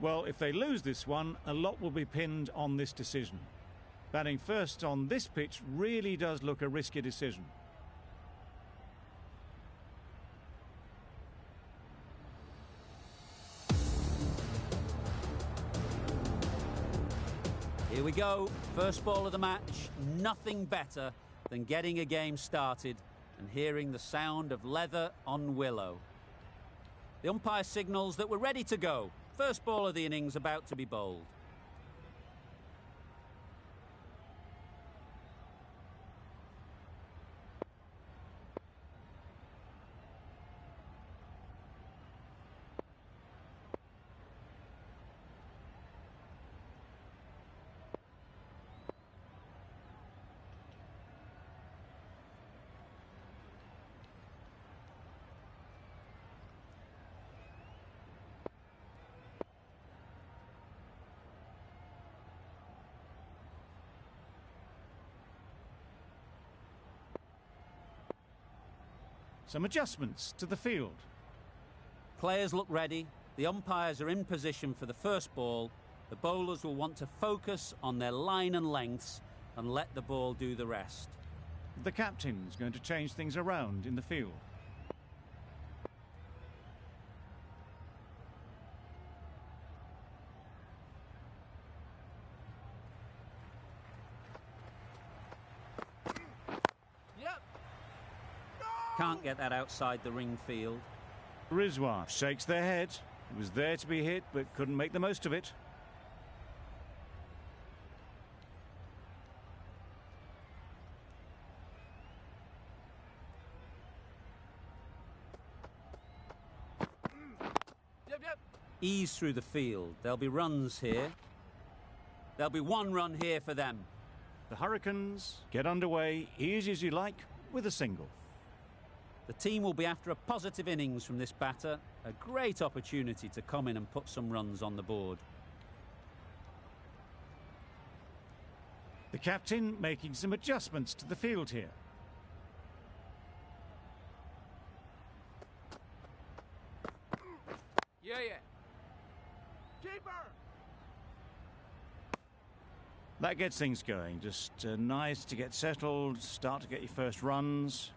Well, if they lose this one, a lot will be pinned on this decision. Batting first on this pitch really does look a risky decision. Here we go, first ball of the match. Nothing better than getting a game started and hearing the sound of leather on willow. The umpire signals that we're ready to go. First ball of the innings about to be bowled. Some adjustments to the field. Players look ready. The umpires are in position for the first ball. The bowlers will want to focus on their line and lengths and let the ball do the rest. The captain's going to change things around in the field. Can't get that outside the ring field. Rizwan shakes their head. It was there to be hit, but couldn't make the most of it. Ease through the field. There'll be runs here. There'll be one run here for them. The Hurricanes get underway, easy as you like, with a single. The team will be after a positive innings from this batter. A great opportunity to come in and put some runs on the board. The captain making some adjustments to the field here. Yeah. Keeper! That gets things going. Just nice to get settled, start to get your first runs.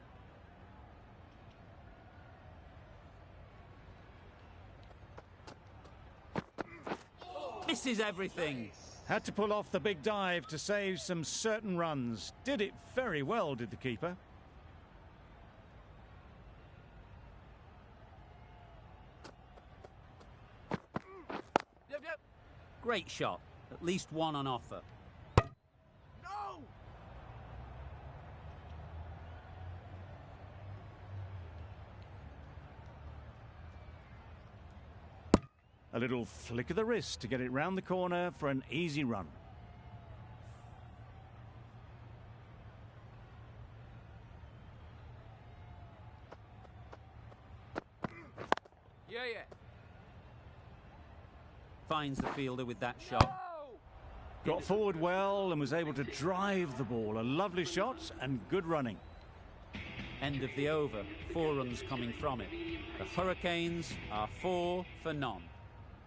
This is everything. Had to pull off the big dive to save some certain runs. Did it very well, did the keeper. Yep. Great shot. At least one on offer. No! A little flick of the wrist to get it round the corner for an easy run. Yeah. Finds the fielder with that shot. Got forward well and was able to drive the ball. A lovely shot and good running. End of the over. 4 runs coming from it. The Hurricanes are 4 for none.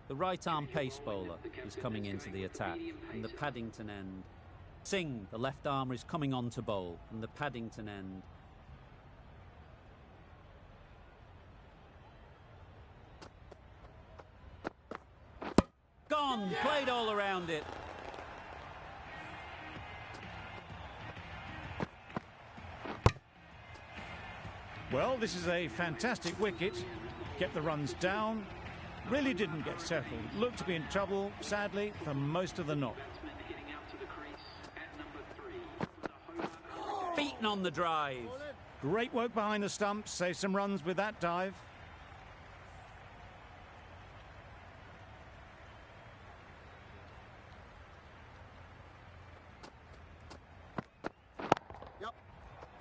The right-arm pace bowler is coming into the attack from the Paddington end. Singh, the left armer, is coming on to bowl from the Paddington end. Gone! Played all around it. Well, this is a fantastic wicket. Kept the runs down. Really didn't get settled. Looked to be in trouble, sadly, for most of the knock. Beaten on the drive. Great work behind the stumps. Saved some runs with that dive.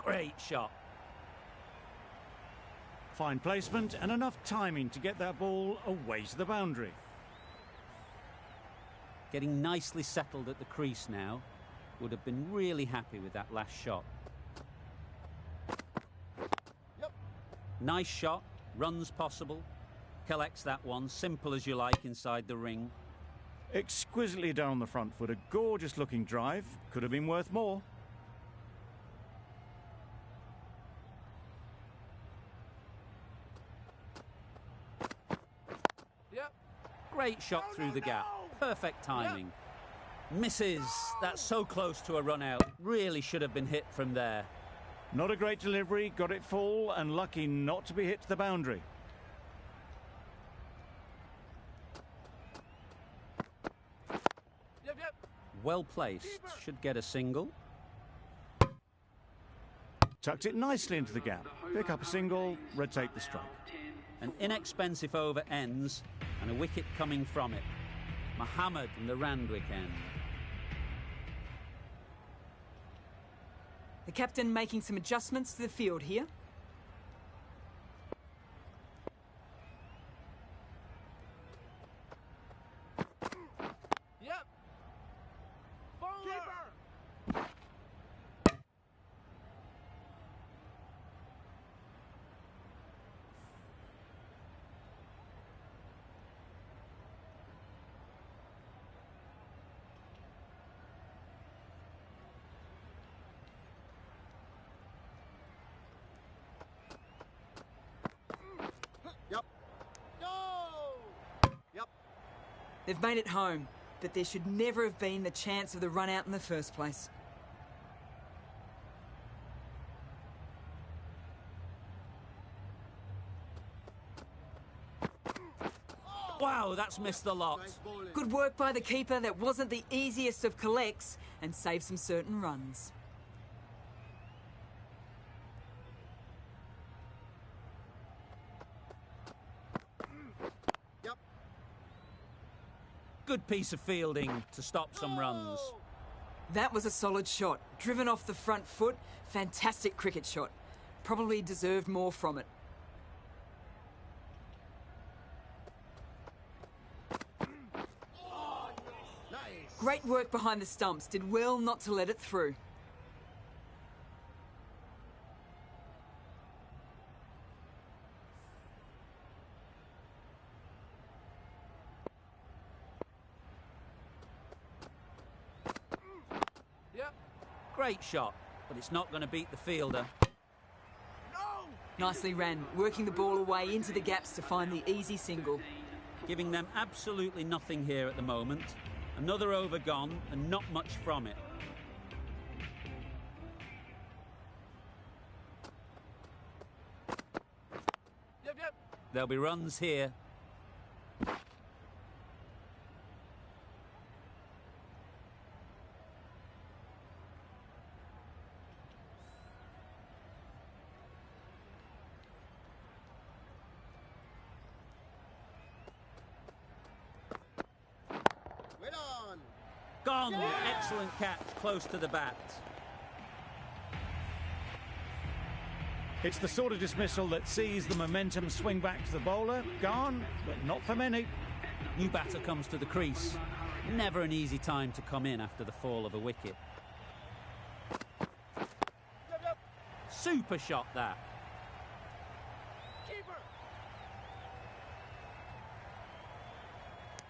Great shot. Fine placement and enough timing to get that ball away to the boundary. Getting nicely settled at the crease now. Would have been really happy with that last shot. Nice shot. Runs possible. Collects that one. Simple as you like inside the ring. Exquisitely done on the front foot. A gorgeous looking drive. Could have been worth more. Yep. Great shot through the gap. Perfect timing. Misses. That's so close to a run out. Really should have been hit from there. Not a great delivery. Got it full and lucky not to be hit to the boundary. Yep, yep. Well placed. Should get a single. Tucked it nicely into the gap. Pick up a single, rotate the strike. An inexpensive over ends and a wicket coming from it. Mohammed and the Randwick end. The captain making some adjustments to the field here. Yep. Bowler. They've made it home, but there should never have been the chance of the run out in the first place. Wow, that's missed the lot. Good work by the keeper. That wasn't the easiest of collects and saved some certain runs. Good piece of fielding to stop some runs. That was a solid shot. Driven off the front foot. Fantastic cricket shot. Probably deserved more from it. Great work behind the stumps. Did well not to let it through. Yep. Great shot, but it's not going to beat the fielder. No. Nicely ran, working the ball away into the gaps to find the easy single. Giving them absolutely nothing here at the moment. Another over gone and not much from it. Yep, yep. There'll be runs here. Gone. Excellent catch, close to the bat. It's the sort of dismissal that sees the momentum swing back to the bowler. Gone, but not for many. New batter comes to the crease. Never an easy time to come in after the fall of a wicket. Yep, yep. Super shot that. Keeper.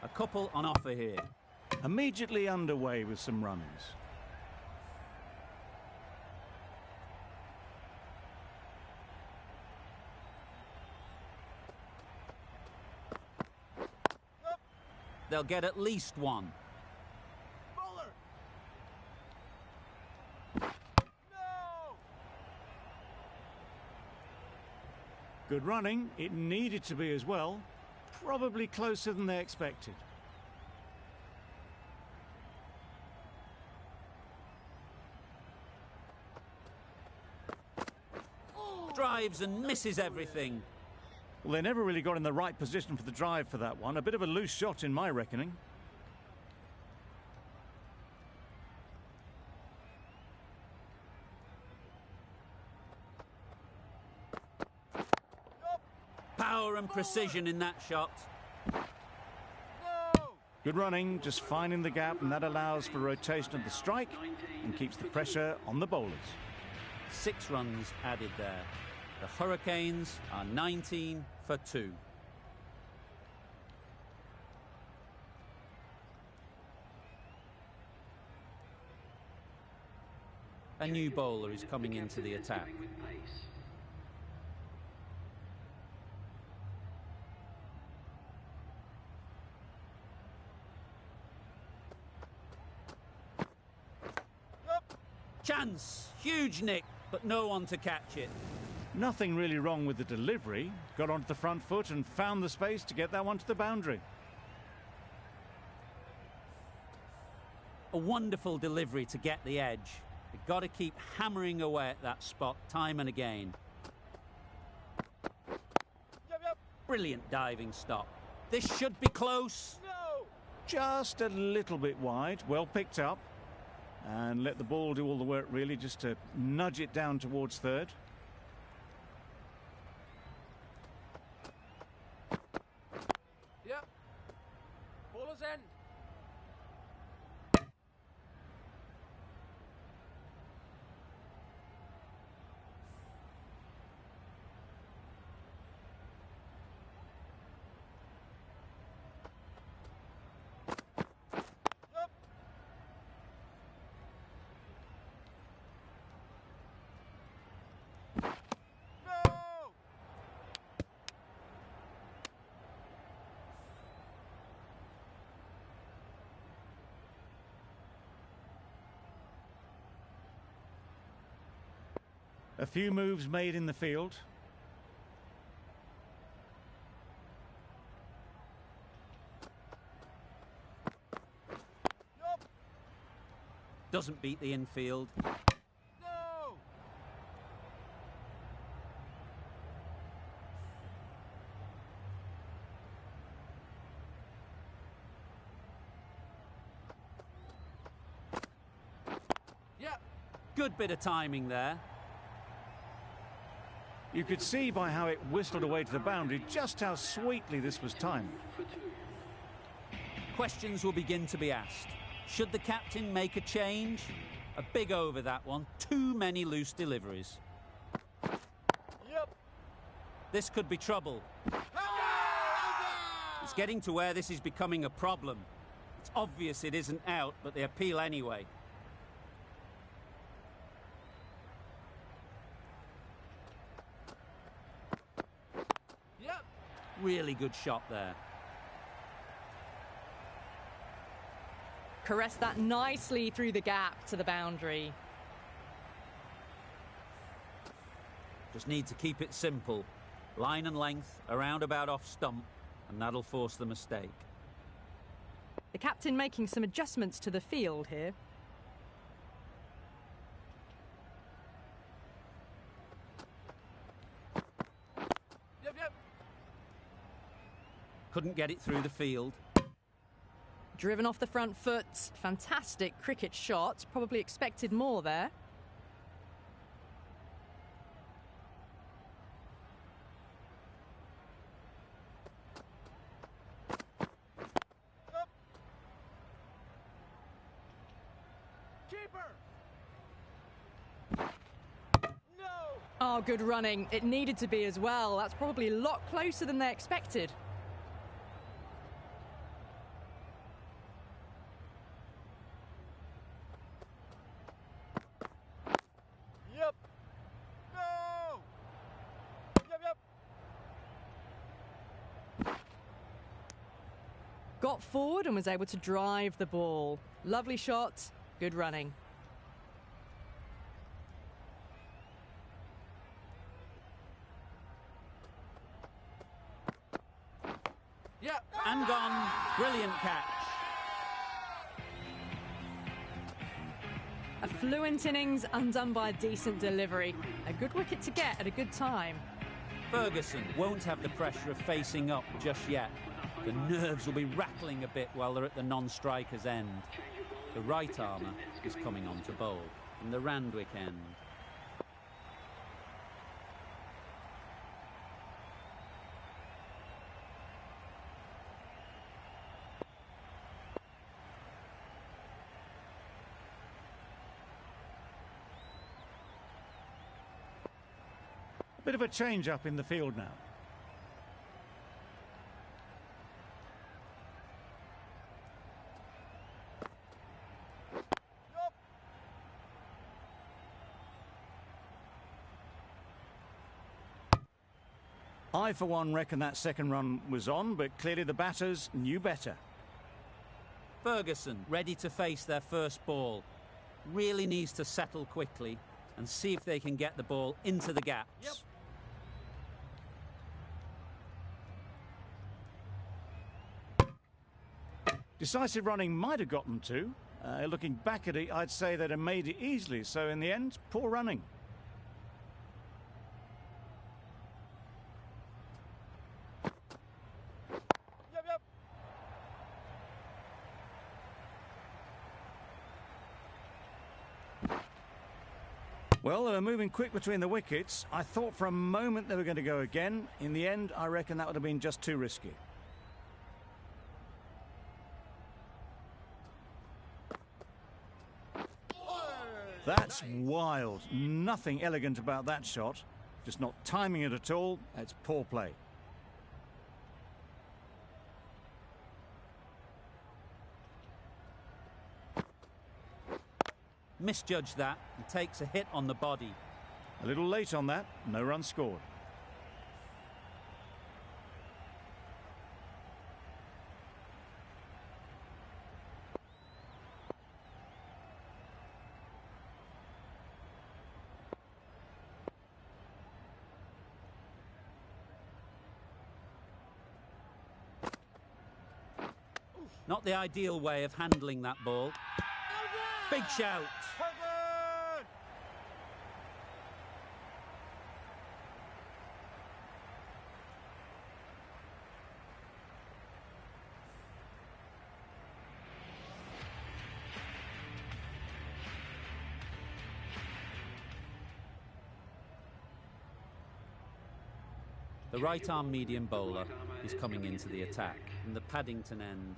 A couple on offer here. Immediately underway with some runs. They'll get at least one. Bowler. No. Good running. It needed to be as well. Probably closer than they expected. Drives and misses everything. Well, they never really got in the right position for the drive for that one. A bit of a loose shot in my reckoning. Power and precision in that shot. No. Good running, just finding the gap, and that allows for rotation of the strike and keeps the pressure on the bowlers. 6 runs added there. The Hurricanes are 19 for 2. A new bowler is coming into the attack. Chance! Huge nick, but no one to catch it. Nothing really wrong with the delivery. Got onto the front foot and found the space to get that one to the boundary. A wonderful delivery to get the edge. You've got to keep hammering away at that spot time and again. Brilliant diving stop. This should be close. No! Just a little bit wide. Well picked up. And let the ball do all the work, really, just to nudge it down towards third. Yep. Bowler's end. Yep. No! A few moves made in the field. Yup. Doesn't beat the infield. No! Yep. Good bit of timing there. You could see by how it whistled away to the boundary just how sweetly this was timed. Questions will begin to be asked. Should the captain make a change? A big over, that one. Too many loose deliveries. Yep. This could be trouble. It's getting to where this is becoming a problem. It's obvious it isn't out, but they appeal anyway. Yep. Really good shot there. Caressed that nicely through the gap to the boundary. Just need to keep it simple. Line and length, around about off stump, and that'll force the mistake. The captain making some adjustments to the field here. Yep. Couldn't get it through the field. Driven off the front foot. Fantastic cricket shot. Probably expected more there. Yep. Keeper. No! Oh, good running. It needed to be as well. That's probably a lot closer than they expected. Yep. No! Yep. Got forward and was able to drive the ball. Lovely shot. Good running. Yep. And gone. Brilliant catch. A fluent innings undone by a decent delivery. A good wicket to get at a good time. Ferguson won't have the pressure of facing up just yet. The nerves will be rattling a bit while they're at the non-striker's end. The right armour is coming on to bowl in the Randwick end. Bit of a change up in the field now. I, for one, reckon that second run was on, but clearly the batters knew better. Ferguson, ready to face their first ball. Really needs to settle quickly and see if they can get the ball into the gaps. Yep. Decisive running might have got them to. Looking back at it, I'd say they'd have made it easily. So in the end, poor running. Yep. Well, they were moving quick between the wickets. I thought for a moment they were going to go again. In the end, I reckon that would have been just too risky. That's wild. Nothing elegant about that shot. Just not timing it at all. It's poor play. Misjudged that and takes a hit on the body. A little late on that. No run scored. Not the ideal way of handling that ball. Big shout. Covered! The right-arm medium bowler is coming into the attack from the Paddington end.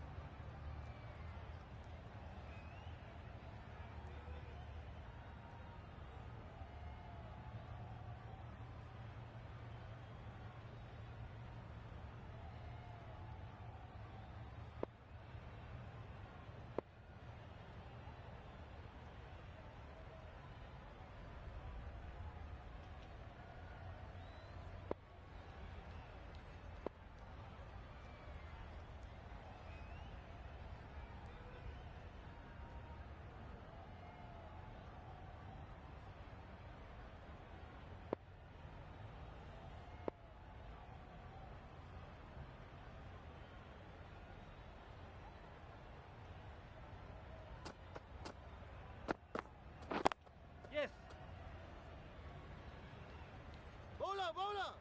Yes. Bowler, bowler.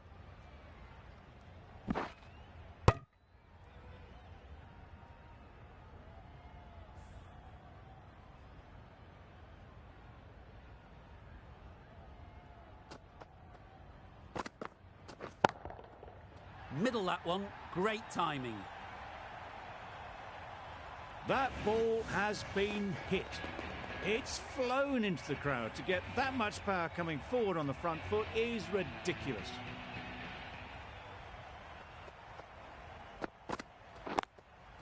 Middle that one, great timing. That ball has been hit. It's flown into the crowd. To get that much power coming forward on the front foot is ridiculous.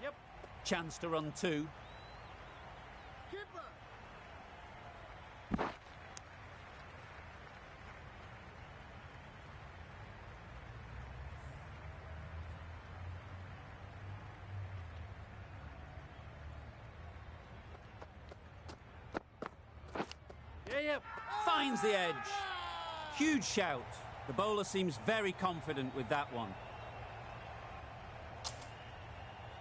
Yep. Chance to run two. Keeper. Yep. Finds the edge. Huge shout. The bowler seems very confident with that one.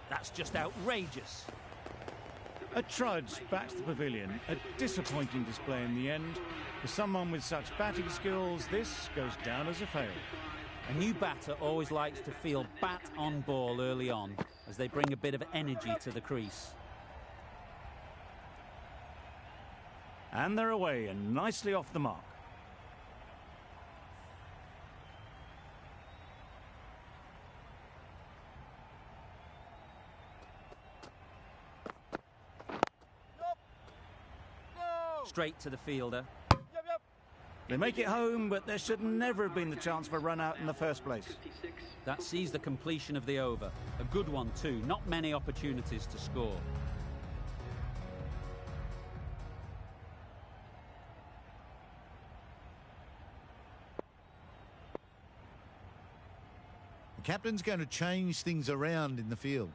That's just outrageous. A trudge back to the pavilion. A disappointing display in the end. For someone with such batting skills, this goes down as a fail. A new batter always likes to feel bat on ball early on, as they bring a bit of energy to the crease. And they're away and nicely off the mark. Nope. No. Straight to the fielder. Yep. They make it home, but there should never have been the chance for a run out in the first place. That sees the completion of the over. A good one too. Not many opportunities to score. captain's going to change things around in the field.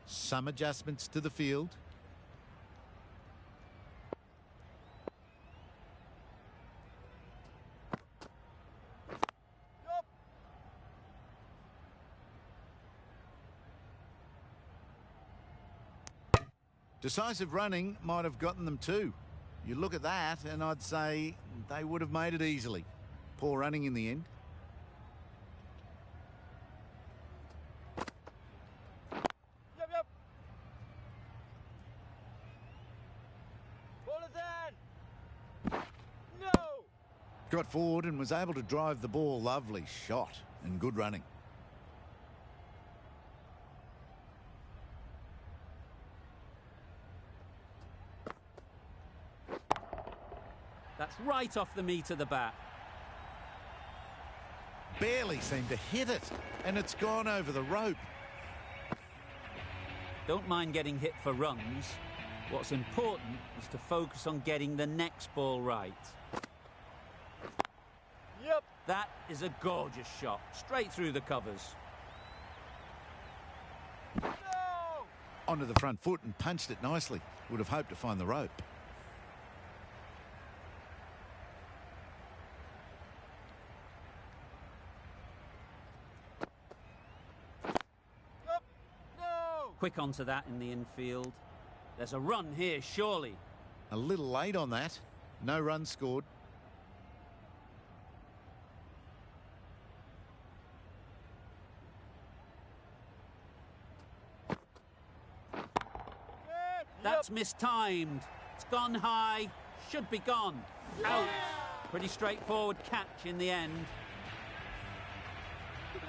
Some adjustments to the field. Decisive running might have gotten them too. You look at that and I'd say they would have made it easily. Poor running in the end. Yep, yep. Ball is in. No. Got forward and was able to drive the ball. Lovely shot and good running. That's right off the meat of the bat. Barely seemed to hit it, and it's gone over the rope. Don't mind getting hit for runs. What's important is to focus on getting the next ball right. Yep. That is a gorgeous shot, straight through the covers. No. Onto the front foot and punched it nicely. Would have hoped to find the rope. Yep. No. Quick onto that in the infield. There's a run here, surely. A little late on that. No run scored. That's mistimed. It's gone high. Should be gone. Out. Pretty straightforward catch in the end.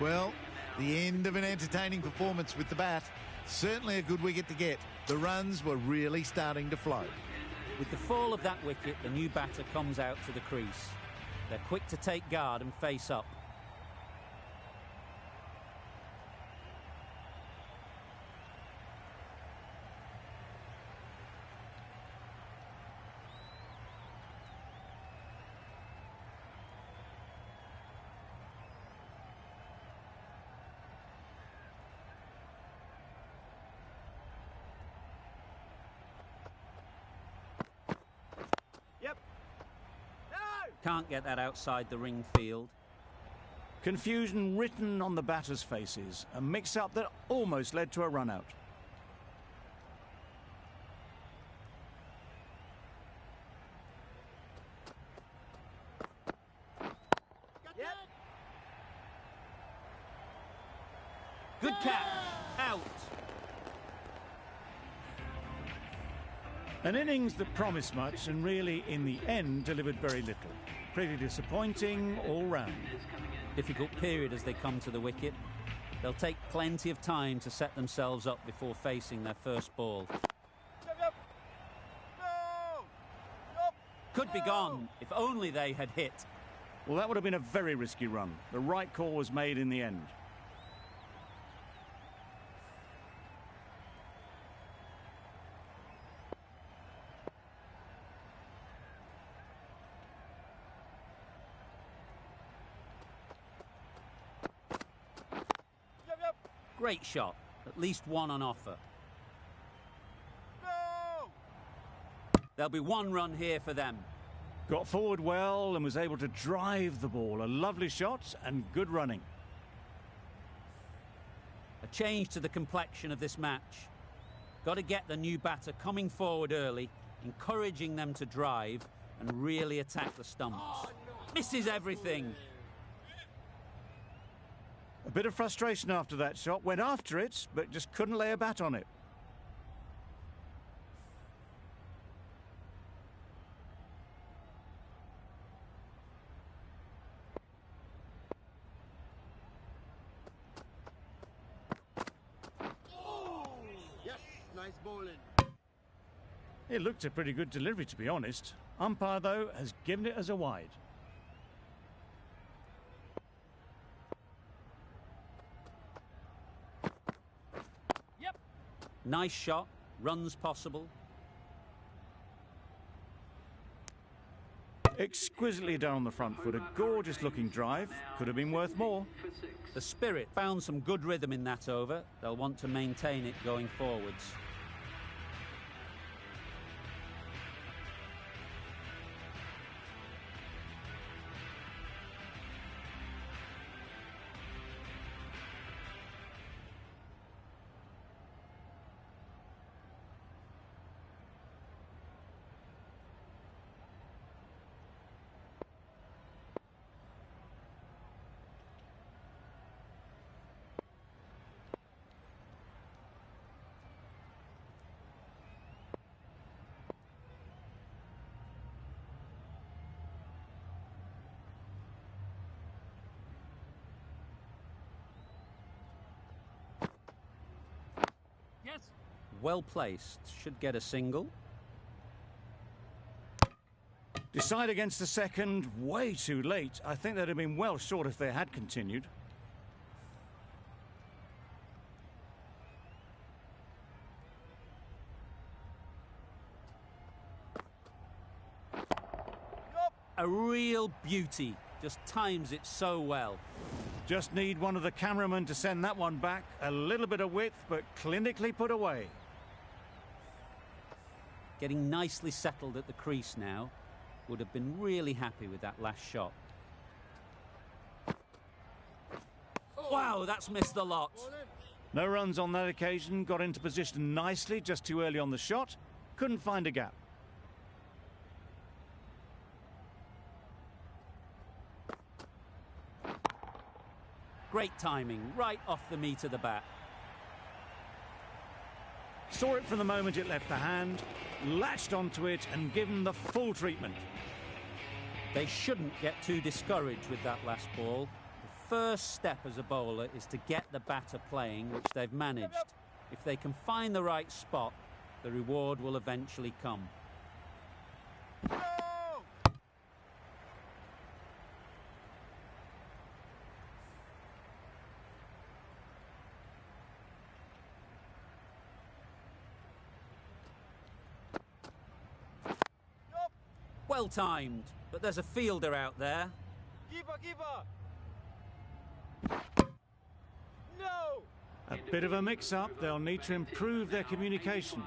Well, the end of an entertaining performance with the bat. Certainly a good wicket to get. The runs were really starting to flow. With the fall of that wicket, the new batter comes out to the crease. They're quick to take guard and face up. Yep. No. Can't get that outside the ring field. Confusion written on the batters' faces. A mix-up that almost led to a run-out. Yep. Good catch. Out. An innings that promised much and really, in the end, delivered very little. Pretty disappointing all round. Difficult period as they come to the wicket. They'll take plenty of time to set themselves up before facing their first ball. Yep, yep. No. Yep. Could be gone if only they had hit. Well, that would have been a very risky run. The right call was made in the end. Yep, yep. Great shot. At least one on offer. No. There'll be one run here for them. Got forward well and was able to drive the ball. A lovely shot and good running. A change to the complexion of this match. Got to get the new batter coming forward early, encouraging them to drive and really attack the stumps. Misses everything. A bit of frustration after that shot. Went after it, but just couldn't lay a bat on it. Yes. Nice bowling. It looked a pretty good delivery, to be honest. Umpire, though, has given it as a wide. Nice shot. Runs possible. Exquisitely done on the front foot, a gorgeous looking drive, could have been worth more. The Spirit found some good rhythm in that over. They'll want to maintain it going forwards. Well placed, should get a single. Decide against the second, way too late. I think they'd have been well short if they had continued. A real beauty, just times it so well. Just need one of the cameramen to send that one back. A little bit of width, but clinically put away. Getting nicely settled at the crease now. Would have been really happy with that last shot. Wow, that's missed the lot. No runs on that occasion, got into position nicely, just too early on the shot. Couldn't find a gap. Great timing, right off the meat of the bat. Saw it from the moment it left the hand, latched onto it and given the full treatment. They shouldn't get too discouraged with that last ball. The first step as a bowler is to get the batter playing, which they've managed. If they can find the right spot, the reward will eventually come. Well timed, but there's a fielder out there. Keeper, keeper! No! A bit of a mix-up. They'll need to improve their communication.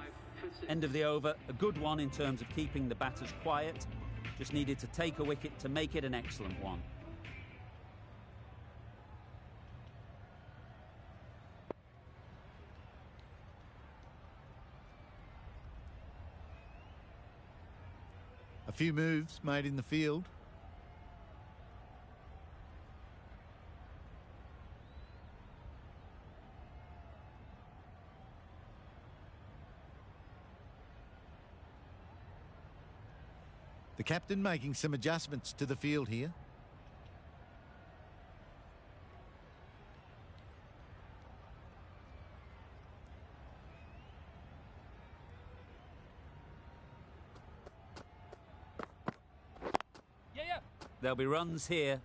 End of the over, a good one in terms of keeping the batters quiet. Just needed to take a wicket to make it an excellent one. A few moves made in the field. The captain making some adjustments to the field here. There'll be runs here.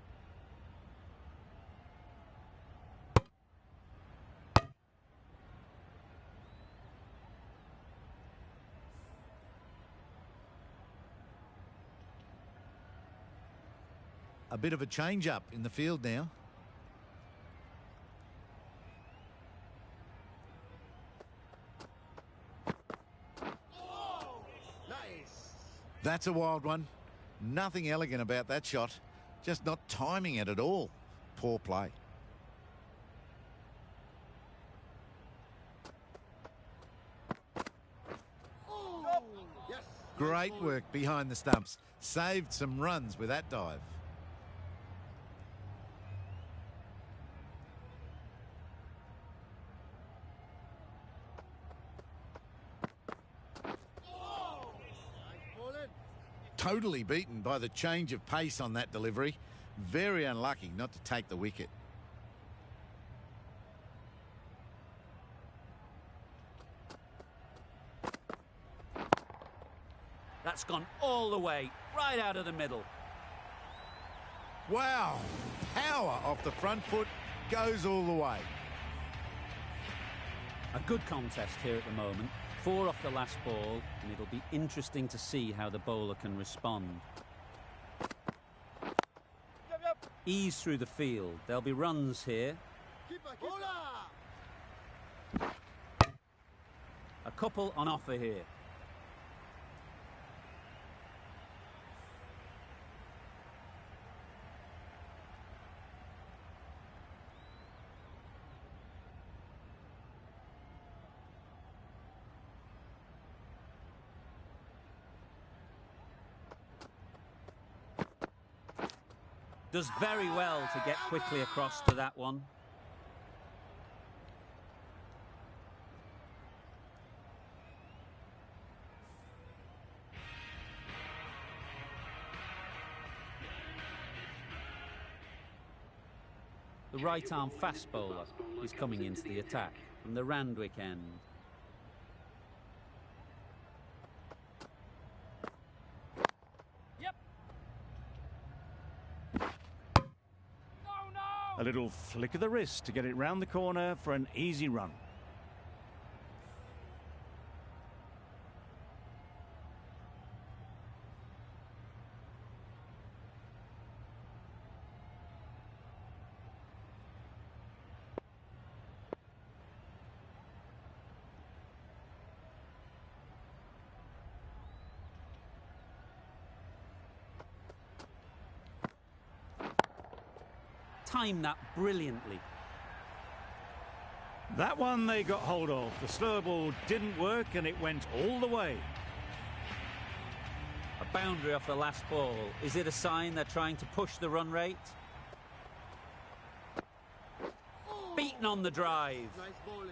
A bit of a change-up in the field now. Nice! That's a wild one. Nothing elegant about that shot. Just not timing it at all. Poor play. Yes! Great work behind the stumps. Saved some runs with that dive. Totally beaten by the change of pace on that delivery. Very unlucky not to take the wicket. That's gone all the way, right out of the middle. Wow! Power off the front foot, goes all the way. A good contest here at the moment. 4 off the last ball, and it'll be interesting to see how the bowler can respond. Ease through the field. There'll be runs here. Keeper, keeper. A couple on offer here. Does very well to get quickly across to that one. The right-arm fast bowler is coming into the attack from the Randwick end. A little flick of the wrist to get it round the corner for an easy run. Timed that brilliantly. That one they got hold of. The slower ball didn't work and it went all the way. A boundary off the last ball. Is it a sign they're trying to push the run rate? Beaten on the drive. Nice bowling.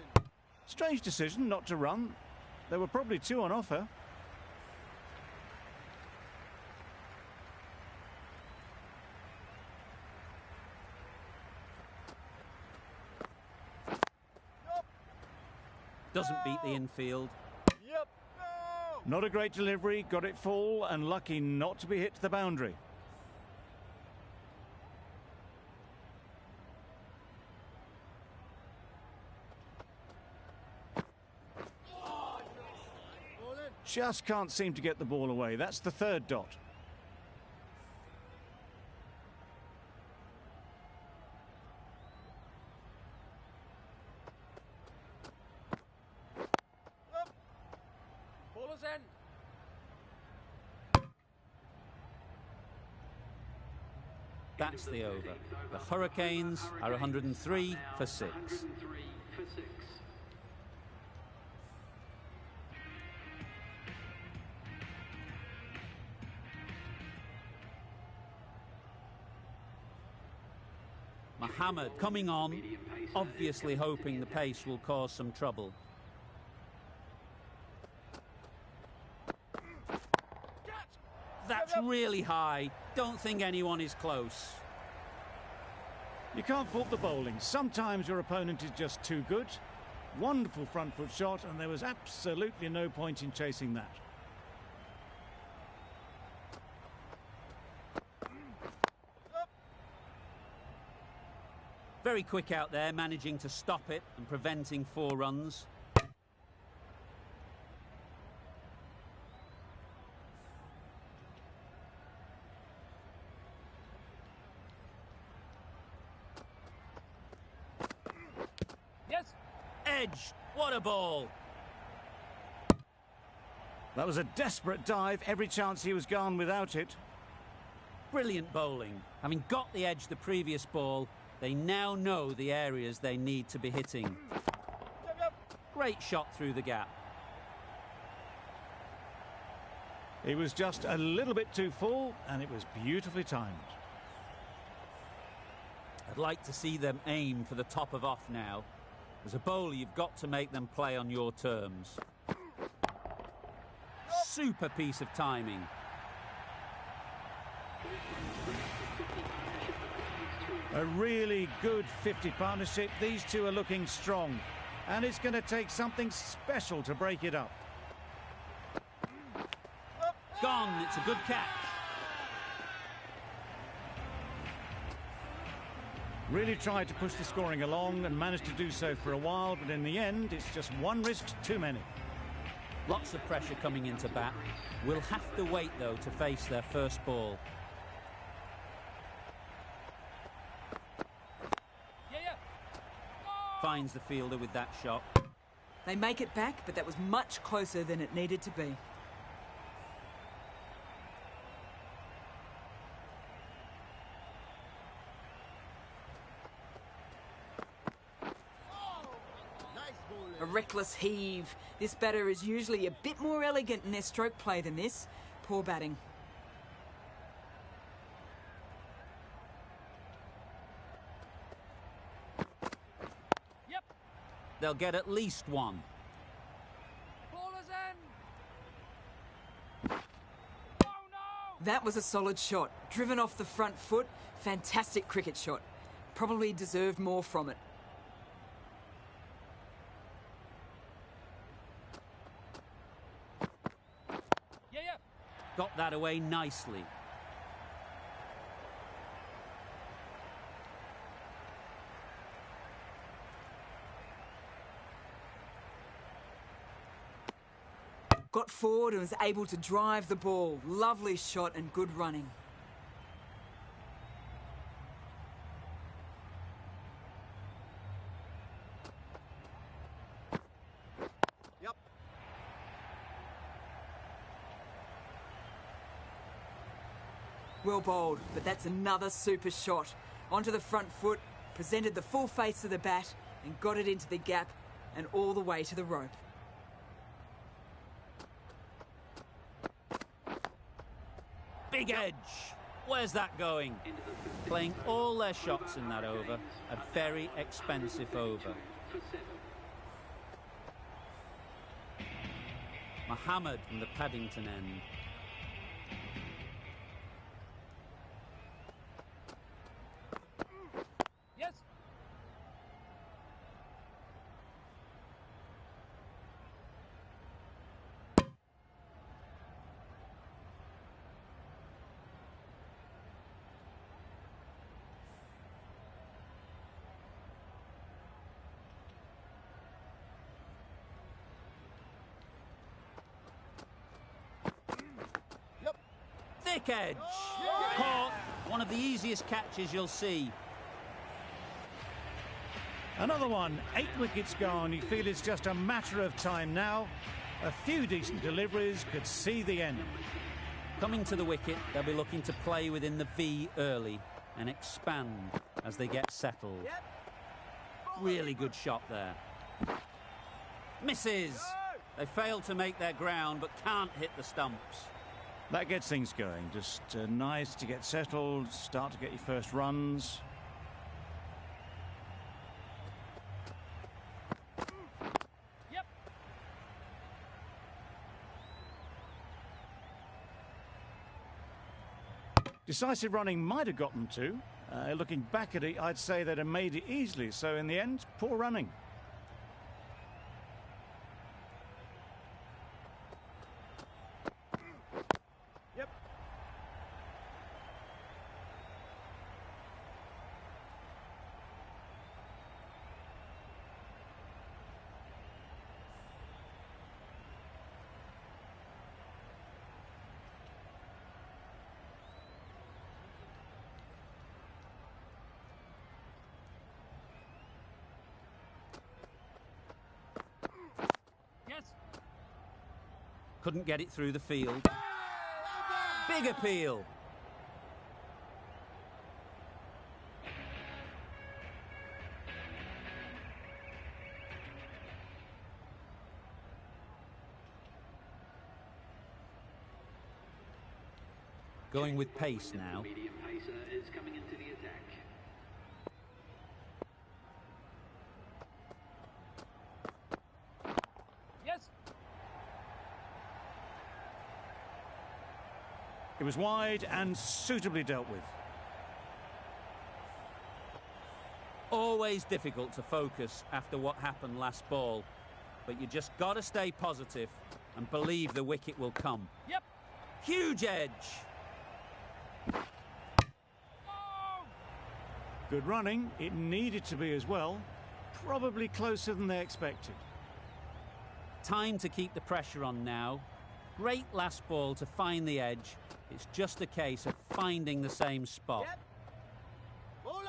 Strange decision not to run. There were probably two on offer. Doesn't beat the infield. Yep. No. Not a great delivery, got it full and lucky not to be hit to the boundary. Bowling. Just can't seem to get the ball away. That's the third dot. Bowler's end. That's the over. The Hurricanes are 103 for 6. Mohammed coming on, obviously hoping the pace will cause some trouble. That's really high. Don't think anyone is close. You can't fault the bowling. Sometimes your opponent is just too good. Wonderful front foot shot, and there was absolutely no point in chasing that. Very quick out there, managing to stop it and preventing 4 runs. Yes. Edge, what a ball! That was a desperate dive. Every chance he was gone without it. Brilliant bowling. Having got the edge the previous ball, they now know the areas they need to be hitting. Great shot through the gap. He was just a little bit too full, and it was beautifully timed. I'd like to see them aim for the top of off now. As a bowler, you've got to make them play on your terms. Super piece of timing. A really good 50 partnership. These two are looking strong, and it's going to take something special to break it up. Gone, it's a good catch. Really tried to push the scoring along and managed to do so for a while, but in the end, it's just one risk too many. Lots of pressure coming into bat. Will have to wait, though, to face their first ball. finds the fielder with that shot. They make it back, but that was much closer than it needed to be. Nice bowling. A reckless heave. This batter is usually a bit more elegant in their stroke play than this. Poor batting. Yep. They'll get at least one. Bowler's in. Oh no! That was a solid shot. Driven off the front foot. Fantastic cricket shot. Probably deserved more from it. Yeah, yeah. Got that away nicely. Got forward and was able to drive the ball. Lovely shot and good running. Yep. Well bowled, but that's another super shot. Onto the front foot, presented the full face of the bat and got it into the gap and all the way to the rope. Big edge. Where's that going? Playing all their shots in that over. A very expensive over. Mohammed from the Paddington end. Yes. Thick edge. Caught. One of the easiest catches you'll see. Another one, 8 wickets gone. You feel it's just a matter of time now. A few decent deliveries could see the end. Coming to the wicket, they'll be looking to play within the V early and expand as they get settled. Really good shot there. Misses. They fail to make their ground but can't hit the stumps. That gets things going. Just nice to get settled, start to get your first runs. Yep. Decisive running might have got them to. Looking back at it, I'd say they'd have made it easily. So in the end, poor running. Yep. Yes. Couldn't get it through the field. Big appeal. Going with pace now. Medium pacer is coming into the attack. Yes. It was wide and suitably dealt with. Always difficult to focus after what happened last ball, but you just got to stay positive and believe the wicket will come. Yep. Huge edge. Oh! Good running. It needed to be as well. Probably closer than they expected. Time to keep the pressure on now. Great last ball to find the edge. It's just a case of finding the same spot. Yep. Bowler.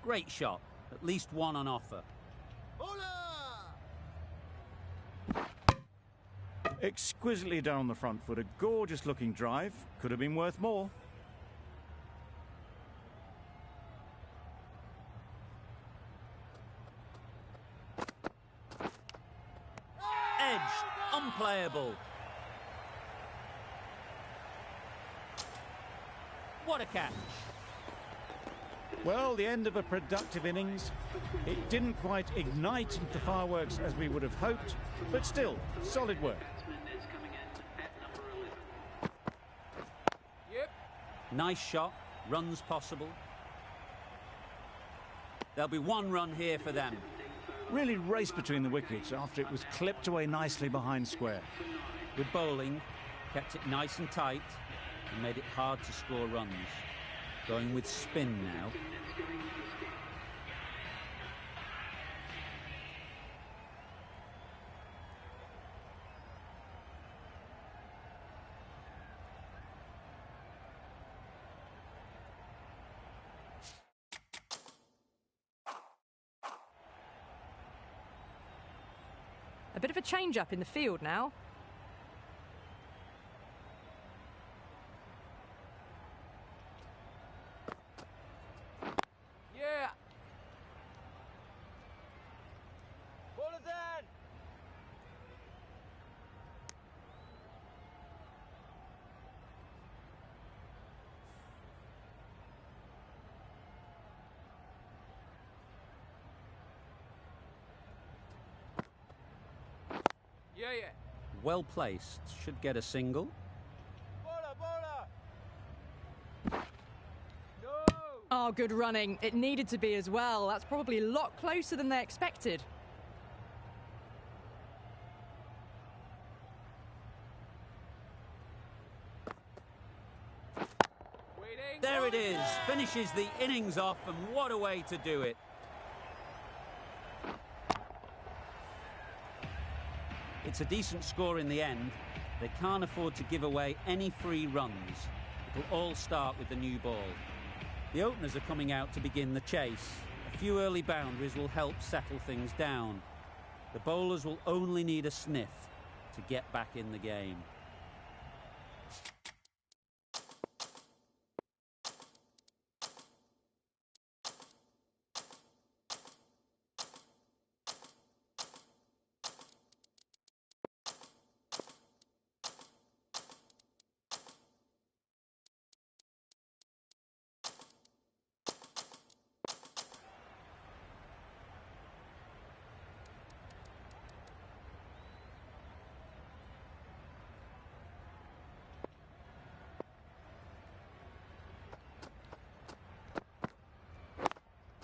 Great shot. At least one on offer. Exquisitely down the front foot. A gorgeous looking drive. Could have been worth more. Edge. Unplayable. What a catch. Well, the end of a productive innings. It didn't quite ignite into fireworks as we would have hoped, but still, solid work. Is coming in at number 11. Yep. Nice shot. Runs possible. There'll be one run here for them. Really raced between the wickets after it was clipped away nicely behind square. Good bowling. Kept it nice and tight and made it hard to score runs. Going with spin now. A bit of a change-up in the field now. Yeah. Ball it down. Yeah, yeah. Well placed. Should get a single. Bowler. No. Oh, good running. It needed to be as well. That's probably a lot closer than they expected. Waiting. There it is. Finishes the innings off, and what a way to do it. It's a decent score in the end. They can't afford to give away any free runs. It'll all start with the new ball. The openers are coming out to begin the chase. A few early boundaries will help settle things down. The bowlers will only need a sniff to get back in the game.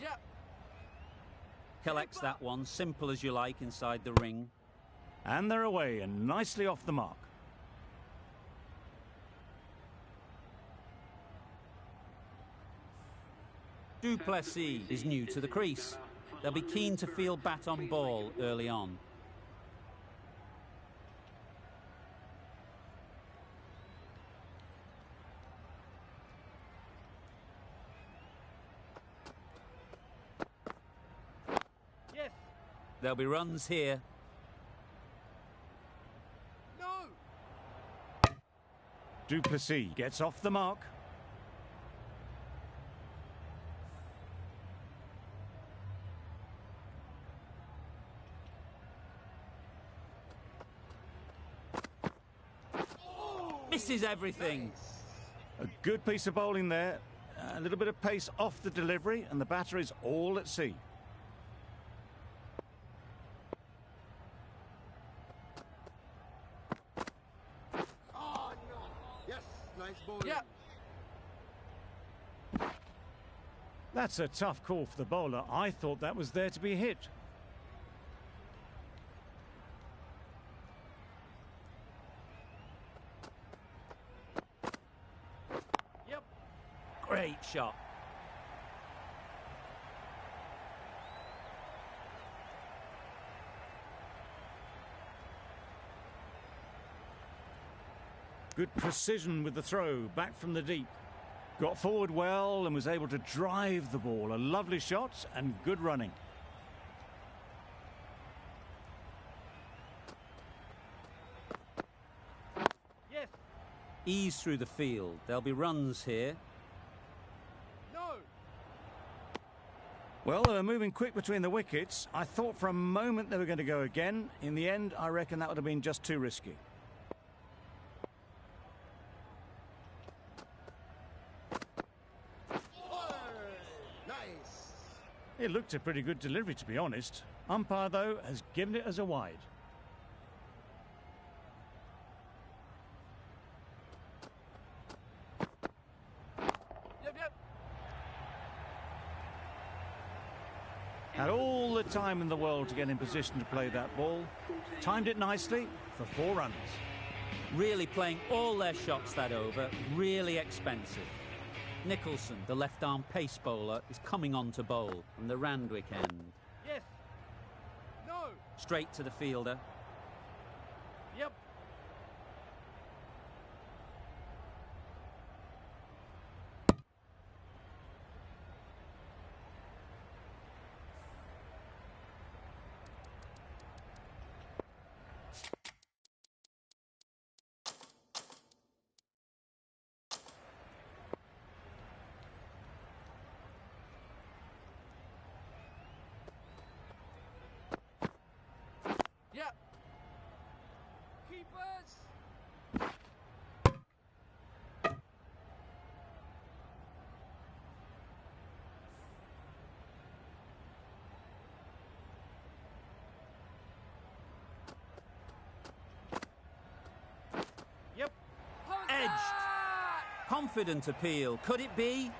Yeah. Collects that one, simple as you like, inside the ring. And they're away and nicely off the mark. Du Plessis is new to the crease. They'll be keen to feel bat on ball early on. Yes. There'll be runs here. No. Du Plessis gets off the mark. Misses everything. A good piece of bowling there. A little bit of pace off the delivery, and the batter is all at sea. Oh no. Yes. Nice bowling. Yeah. That's a tough call for the bowler. I thought that was there to be hit. Yep. Great shot. Good precision with the throw, back from the deep. Got forward well and was able to drive the ball. A lovely shot and good running. Yes. Ease through the field. There'll be runs here. Well, they were moving quick between the wickets. I thought for a moment they were going to go again. In the end, I reckon that would have been just too risky. Nice. It looked a pretty good delivery, to be honest. Umpire, though, has given it as a wide. Had all the time in the world to get in position to play that ball. Timed it nicely for 4 runs. Really playing all their shots that over. Really expensive. Nicholson, the left-arm pace bowler, is coming on to bowl from the Randwick end. Yes. No. Straight to the fielder. Yep. Yep. Keepers. Yep. Edged. Confident appeal. Could it be?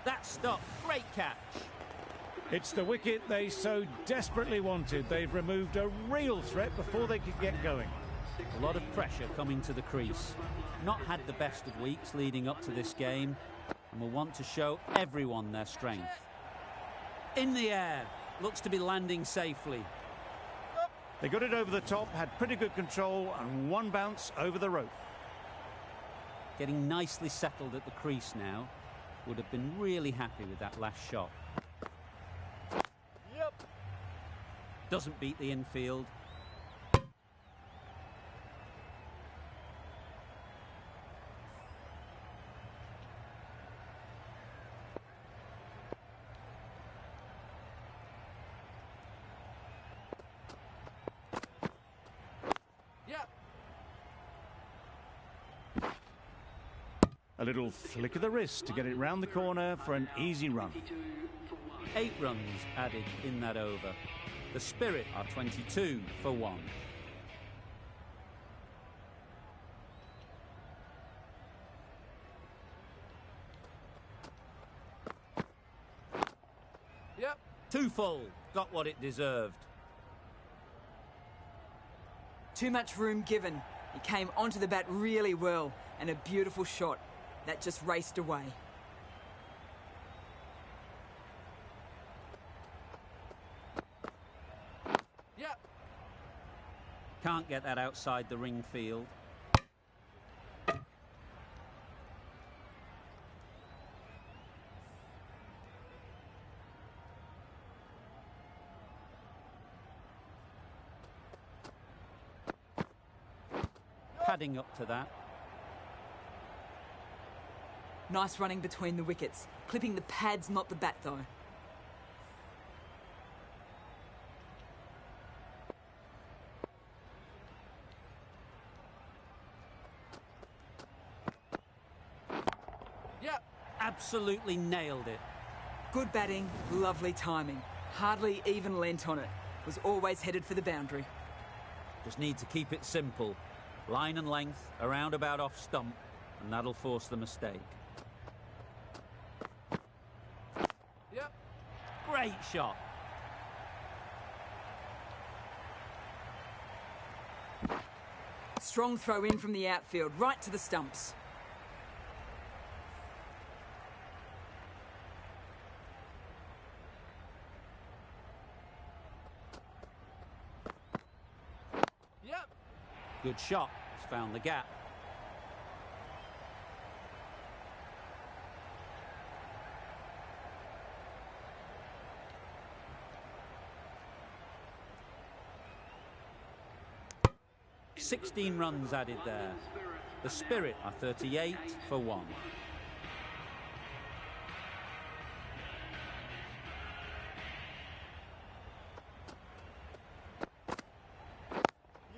That stop. Great catch. It's the wicket they so desperately wanted. They've removed a real threat before they could get going. A lot of pressure coming to the crease. Not had the best of weeks leading up to this game and will want to show everyone their strength. In the air. Looks to be landing safely. They got it over the top, had pretty good control and 1 bounce over the rope. Getting nicely settled at the crease now. Would have been really happy with that last shot. Yep. Doesn't beat the infield. Yep. A little flick of the wrist to get it round the corner for an easy run. 8 runs added in that over. The Spirit are 22 for 1. Yep. 2 full. Got what it deserved. Too much room given. He came onto the bat really well, and a beautiful shot. That just raced away. Yep. Can't get that outside the ring field. Padding up to that. Nice running between the wickets. Clipping the pads, not the bat, though. Yep. Absolutely nailed it. Good batting, lovely timing. Hardly even lent on it. Was always headed for the boundary. Just need to keep it simple. Line and length, around about off stump, and that'll force the mistake. Yep. Great shot. Strong throw in from the outfield, right to the stumps. Good shot. He's found the gap. "16 runs added there. The Spirit are 38 for 1.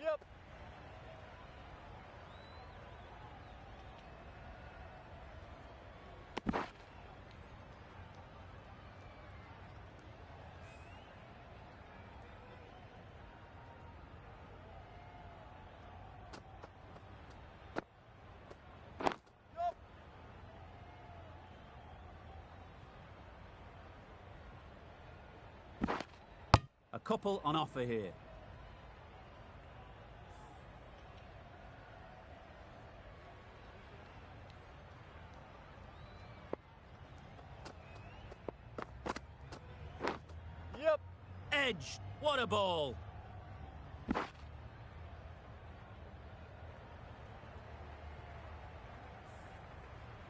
Yep. A couple on offer here. Yep. Edge. What a ball.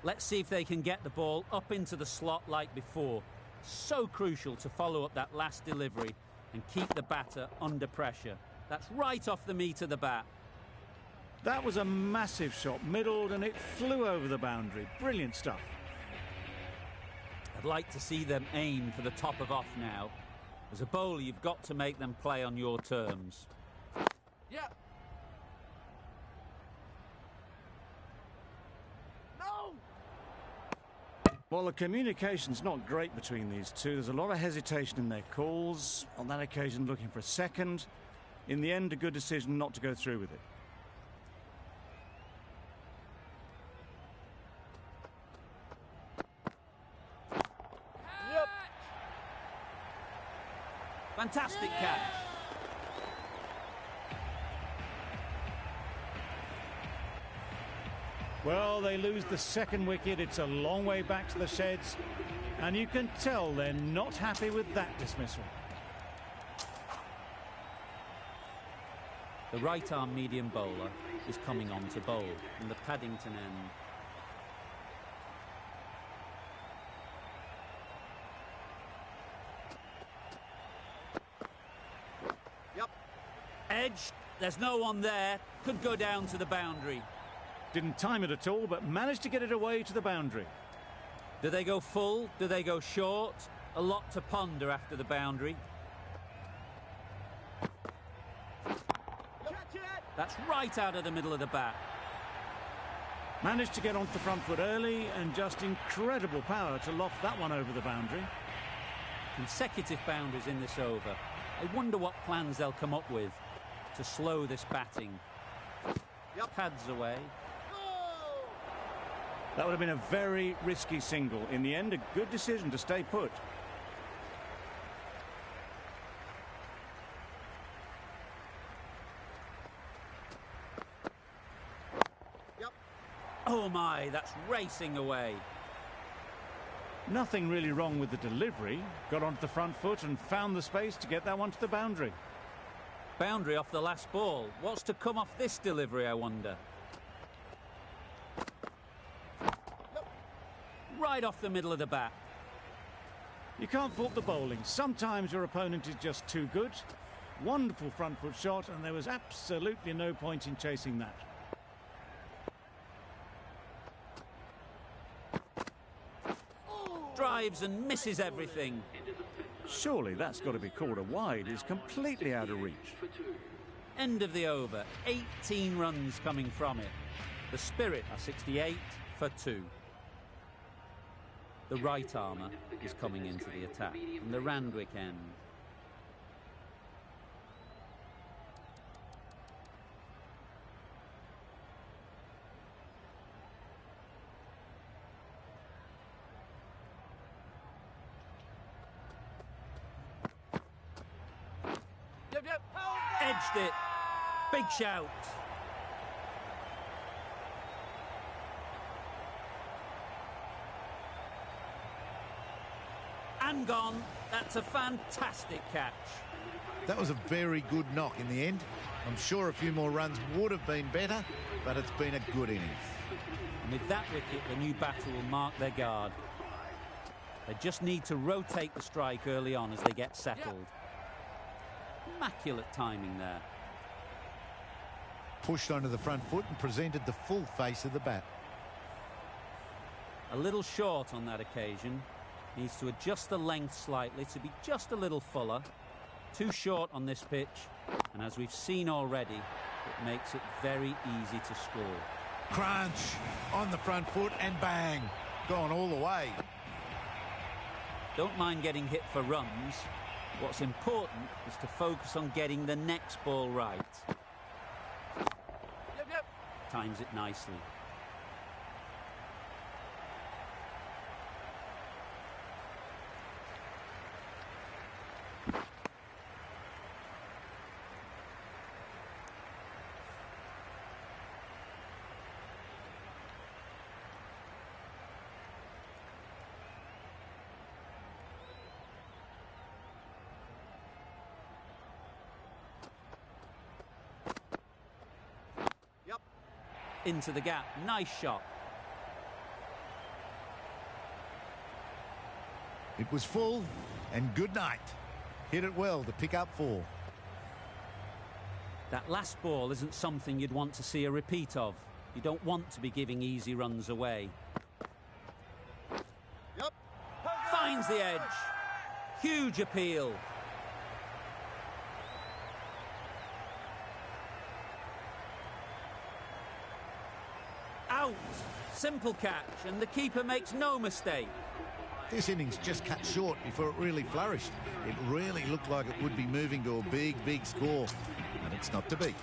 Let's see if they can get the ball up into the slot like before. So crucial to follow up that last delivery and keep the batter under pressure. That's right off the meat of the bat. That was a massive shot, middled, and it flew over the boundary. Brilliant stuff. I'd like to see them aim for the top of off now. As a bowler, you've got to make them play on your terms. Yep. No. Well, the communication's not great between these two. There's a lot of hesitation in their calls. On that occasion, looking for a second. In the end, a good decision not to go through with it. Yep. Fantastic catch. Well, they lose the second wicket. It's a long way back to the sheds. And you can tell they're not happy with that dismissal. The right-arm medium bowler is coming on to bowl from the Paddington end. Yep. Edge. There's no one there. Could go down to the boundary. Didn't time it at all, but managed to get it away to the boundary. Do they go full? Do they go short? A lot to ponder after the boundary. That's right out of the middle of the bat. Managed to get onto the front foot early, and just incredible power to loft that one over the boundary. Consecutive boundaries in this over. I wonder what plans they'll come up with to slow this batting. Yep. Pads away. That would have been a very risky single. In the end, a good decision to stay put. Yep. Oh my, that's racing away. Nothing really wrong with the delivery. Got onto the front foot and found the space to get that one to the boundary. Boundary off the last ball. What's to come off this delivery, I wonder? Right off the middle of the bat. You can't fault the bowling. Sometimes your opponent is just too good. Wonderful front foot shot, and there was absolutely no point in chasing that. Drives and misses everything. Surely that's got to be called a wide. It's completely out of reach. End of the over. 18 runs coming from it. The Spirit are 68 for 2. The right armour is coming into the attack from the Randwick end. Yep. Yep. Edged it. Big shout. And gone. That's a fantastic catch. That was a very good knock in the end. I'm sure a few more runs would have been better, but it's been a good innings. And with that wicket, the new batter will mark their guard. They just need to rotate the strike early on as they get settled. Immaculate timing there. Pushed onto the front foot and presented the full face of the bat. A little short on that occasion. Needs to adjust the length slightly to be just a little fuller. Too short on this pitch, and as we've seen already, it makes it very easy to score. Crunch on the front foot and bang, gone all the way. Don't mind getting hit for runs. What's important is to focus on getting the next ball right. Yep. Times it nicely. Into the gap. Nice shot. It was full and good night. Hit it well to pick up 4. That last ball isn't something you'd want to see a repeat of. You don't want to be giving easy runs away. Yep. Finds the edge. Huge appeal. Out. Simple catch, and the keeper makes no mistake. This innings just cut short before it really flourished. It really looked like it would be moving to a big score, and it's not to be.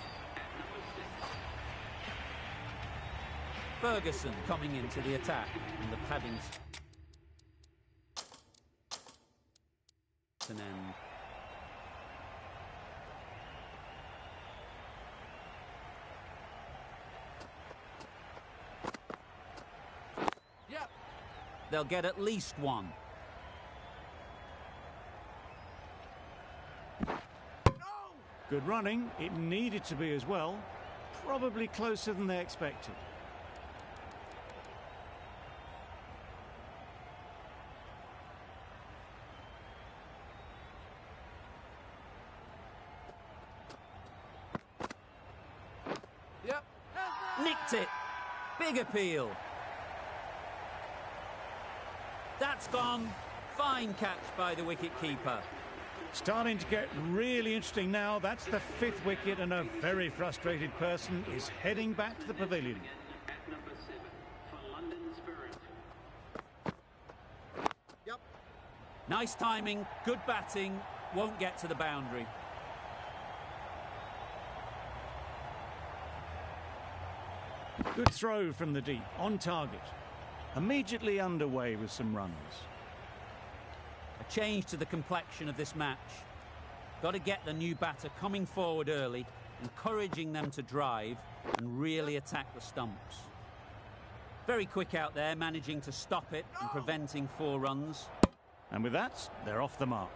Ferguson coming into the attack, and the Paddington end. They'll get at least one. Good running. It needed to be as well. Probably closer than they expected. Yep. Nicked it. Big appeal. That's gone. Fine catch by the wicket-keeper. Starting to get really interesting now. That's the 5th wicket, and a very frustrated person is heading back to the pavilion. Yep. Nice timing, good batting, won't get to the boundary. Good throw from the deep, on target. Immediately underway with some runs. A change to the complexion of this match. Got to get the new batter coming forward early, encouraging them to drive and really attack the stumps. Very quick out there, managing to stop it and preventing 4 runs. And with that, they're off the mark.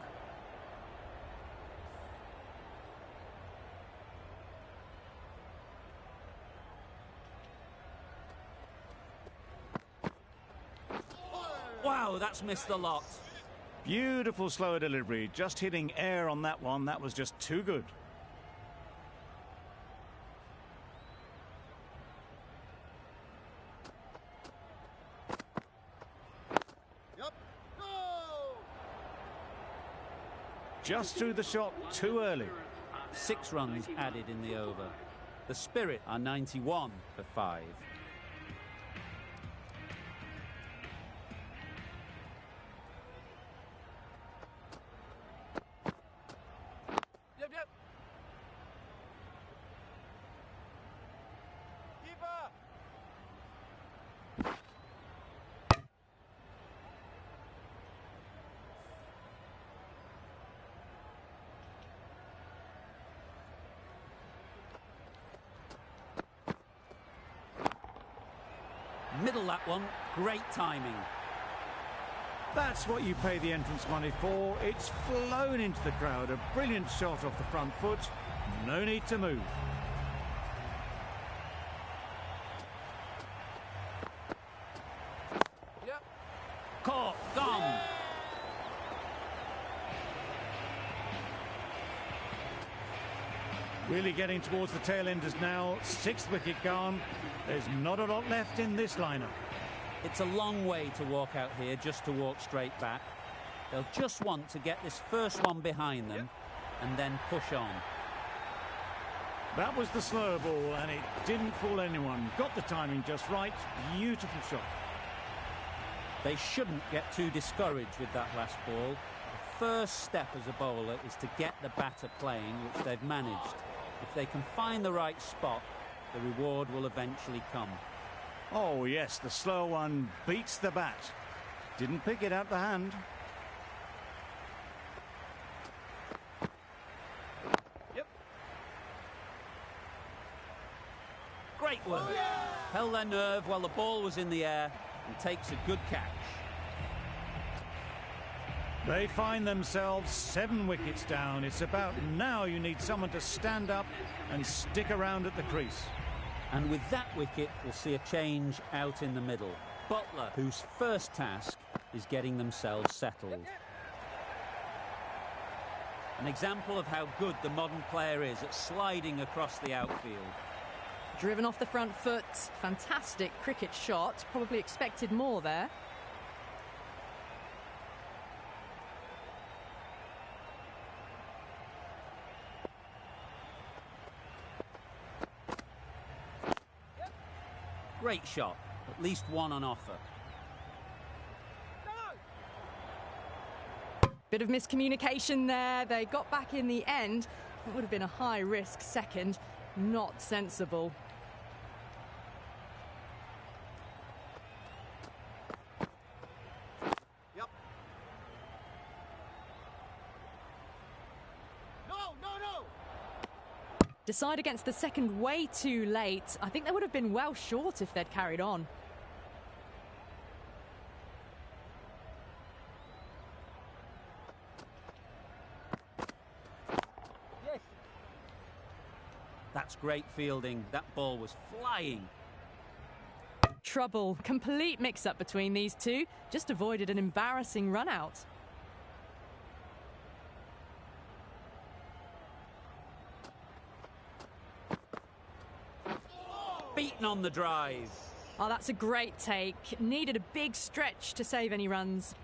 Wow, that's missed the lot. Beautiful slower delivery. Just hitting air on that one. That was just too good. Yep. Go! Just threw the shot too early. 6 runs added in the over. The Spirit are 91 for 5. Yep. Keeper. Middle that one, great timing. That's what you pay the entrance money for. It's flown into the crowd. A brilliant shot off the front foot. No need to move. Yep. Caught, gone. Really getting towards the tail enders now. 6th wicket gone. There's not a lot left in this lineup. It's a long way to walk out here just to walk straight back. They'll just want to get this first one behind them and then push on. That was the slower ball and it didn't fool anyone. Got the timing just right. Beautiful shot. They shouldn't get too discouraged with that last ball. The first step as a bowler is to get the batter playing, which they've managed. If they can find the right spot, the reward will eventually come. Oh yes, the slow one beats the bat. Didn't pick it out the hand. Yep. Great work. Held their nerve while the ball was in the air and takes a good catch. They find themselves 7 wickets down. It's about now you need someone to stand up and stick around at the crease. And with that wicket, we'll see a change out in the middle. Butler, whose first task is getting themselves settled. An example of how good the modern player is at sliding across the outfield. Driven off the front foot. Fantastic cricket shot. Probably expected more there. Great shot, at least one on offer. Bit of miscommunication there. They got back in the end. It would have been a high-risk second. Not sensible. Yep. No. Decide against the second way too late. I think they would have been well short if they'd carried on. That's great fielding. That ball was flying. Trouble. Complete mix-up between these two. Just avoided an embarrassing run-out. Beaten on the drive. Oh, that's a great take. Needed a big stretch to save any runs.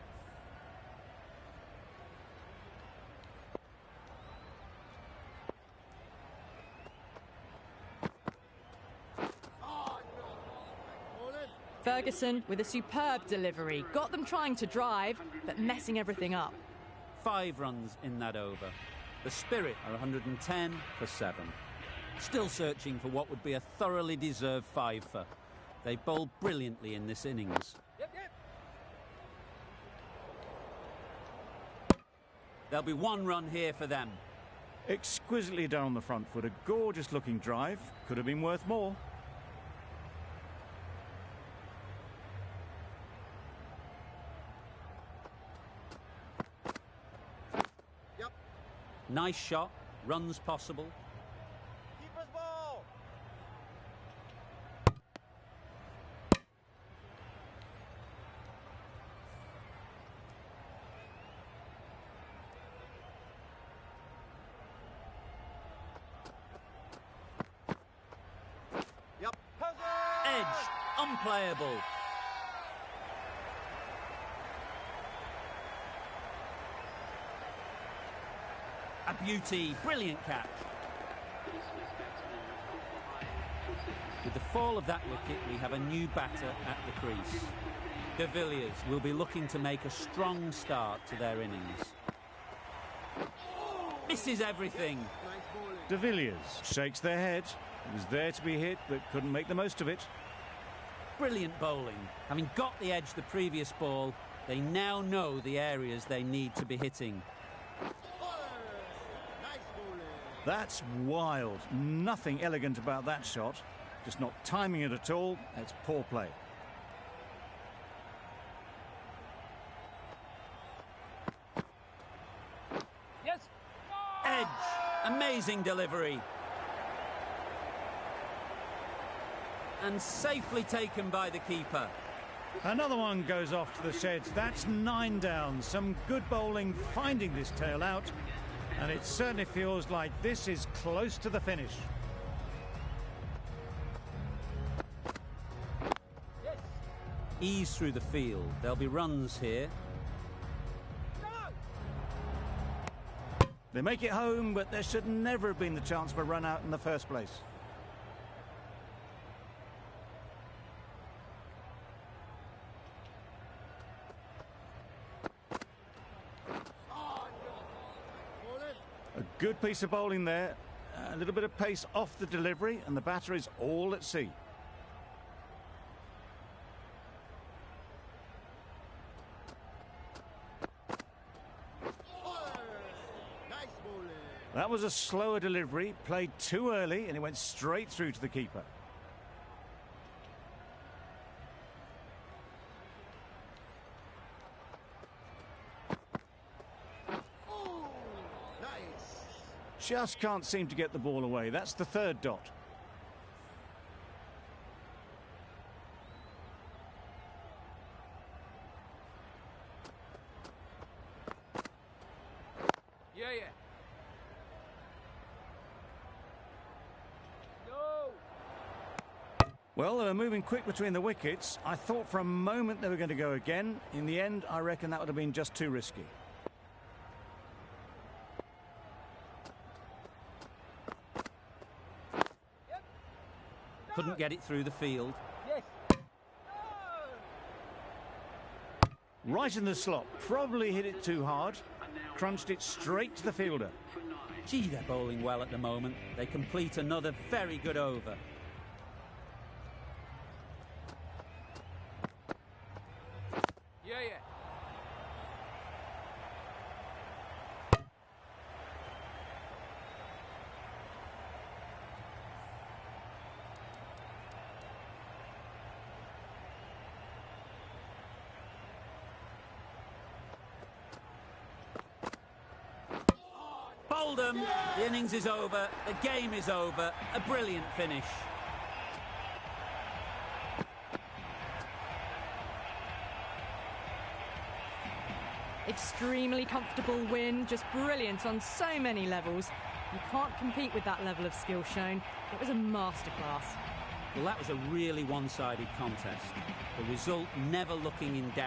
Ferguson with a superb delivery. Got them trying to drive, but messing everything up. 5 runs in that over. The Spirit are 110 for 7. Still searching for what would be a thoroughly deserved 5-fer. They bowled brilliantly in this innings. Yep. There'll be 1 run here for them. Exquisitely done on the front foot. A gorgeous looking drive. Could have been worth more. Nice shot. Runs possible. Keeper's ball. Yep. Edge. Unplayable. A beauty. Brilliant catch. With the fall of that wicket, we have a new batter at the crease. De Villiers will be looking to make a strong start to their innings. Misses everything. De Villiers shakes their head. It was there to be hit, but couldn't make the most of it. Brilliant bowling. Having got the edge the previous ball, they now know the areas they need to be hitting. That's wild. Nothing elegant about that shot. Just not timing it at all. It's poor play. Amazing delivery. And safely taken by the keeper. Another one goes off to the sheds. That's 9 down. Some good bowling finding this tail out. And it certainly feels like this is close to the finish. Ease through the field. There'll be runs here. They make it home, but there should never have been the chance for a run out in the first place. A good piece of bowling there. A little bit of pace off the delivery, and the batter is all at sea. That was a slower delivery, played too early, and it went straight through to the keeper. Just can't seem to get the ball away. That's the third dot. Yeah. No. Well, they were moving quick between the wickets. I thought for a moment they were going to go again. In the end, I reckon that would have been just too risky. Couldn't get it through the field. Yes. Right in the slot. Probably hit it too hard. Crunched it straight to the fielder. Gee, they're bowling well at the moment. They complete another very good over. Yeah. Bowled them. The innings is over. The game is over. A brilliant finish. Extremely comfortable win, just brilliant on so many levels. You can't compete with that level of skill shown. It was a masterclass. Well, that was a really one-sided contest. The result never looking in doubt.